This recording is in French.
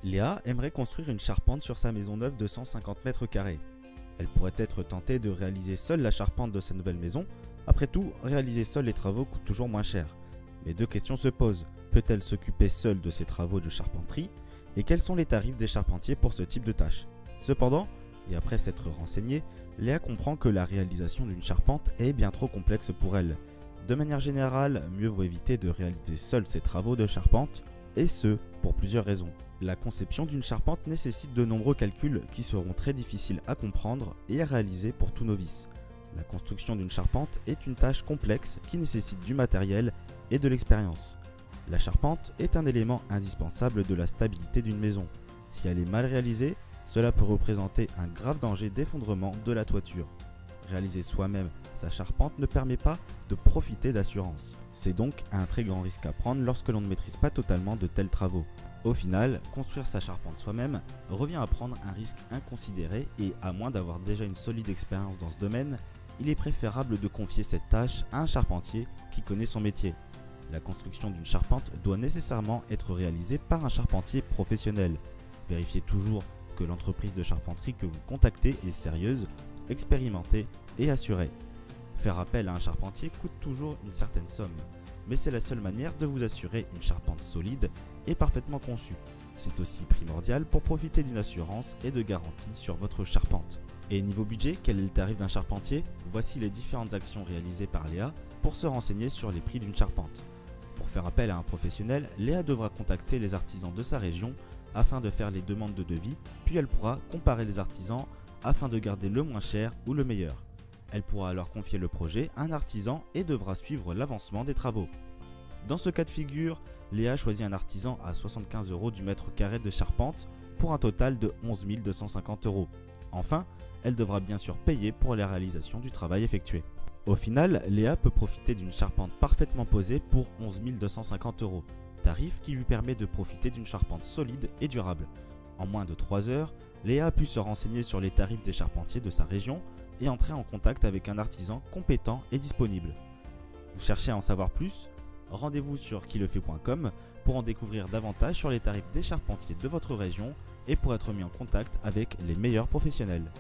Léa aimerait construire une charpente sur sa maison neuve de 150 mètres carrés. Elle pourrait être tentée de réaliser seule la charpente de sa nouvelle maison. Après tout, réaliser seule les travaux coûte toujours moins cher. Mais deux questions se posent. Peut-elle s'occuper seule de ses travaux de charpenterie? Et quels sont les tarifs des charpentiers pour ce type de tâche? Cependant, et après s'être renseignée, Léa comprend que la réalisation d'une charpente est bien trop complexe pour elle. De manière générale, mieux vaut éviter de réaliser seule ses travaux de charpente, et ce, pour plusieurs raisons. La conception d'une charpente nécessite de nombreux calculs qui seront très difficiles à comprendre et à réaliser pour tout novice. La construction d'une charpente est une tâche complexe qui nécessite du matériel et de l'expérience. La charpente est un élément indispensable de la stabilité d'une maison. Si elle est mal réalisée, cela peut représenter un grave danger d'effondrement de la toiture. Réaliser soi-même sa charpente ne permet pas de profiter d'assurance. C'est donc un très grand risque à prendre lorsque l'on ne maîtrise pas totalement de tels travaux. Au final, construire sa charpente soi-même revient à prendre un risque inconsidéré et à moins d'avoir déjà une solide expérience dans ce domaine, il est préférable de confier cette tâche à un charpentier qui connaît son métier. La construction d'une charpente doit nécessairement être réalisée par un charpentier professionnel. Vérifiez toujours que l'entreprise de charpenterie que vous contactez est sérieuse, expérimentée et assurée. Faire appel à un charpentier coûte toujours une certaine somme, mais c'est la seule manière de vous assurer une charpente solide et parfaitement conçue. C'est aussi primordial pour profiter d'une assurance et de garantie sur votre charpente. Et niveau budget, quel est le tarif d'un charpentier? Voici les différentes actions réalisées par Léa pour se renseigner sur les prix d'une charpente. Pour faire appel à un professionnel, Léa devra contacter les artisans de sa région afin de faire les demandes de devis, puis elle pourra comparer les artisans afin de garder le moins cher ou le meilleur. Elle pourra alors confier le projet à un artisan et devra suivre l'avancement des travaux. Dans ce cas de figure, Léa choisit un artisan à 75 € du mètre carré de charpente pour un total de 11 250 €. Enfin, elle devra bien sûr payer pour la réalisation du travail effectué. Au final, Léa peut profiter d'une charpente parfaitement posée pour 11 250 €, tarif qui lui permet de profiter d'une charpente solide et durable. En moins de 3 heures, Léa a pu se renseigner sur les tarifs des charpentiers de sa région et entrer en contact avec un artisan compétent et disponible. Vous cherchez à en savoir plus? Rendez-vous sur quilefait.com pour en découvrir davantage sur les tarifs des charpentiers de votre région et pour être mis en contact avec les meilleurs professionnels.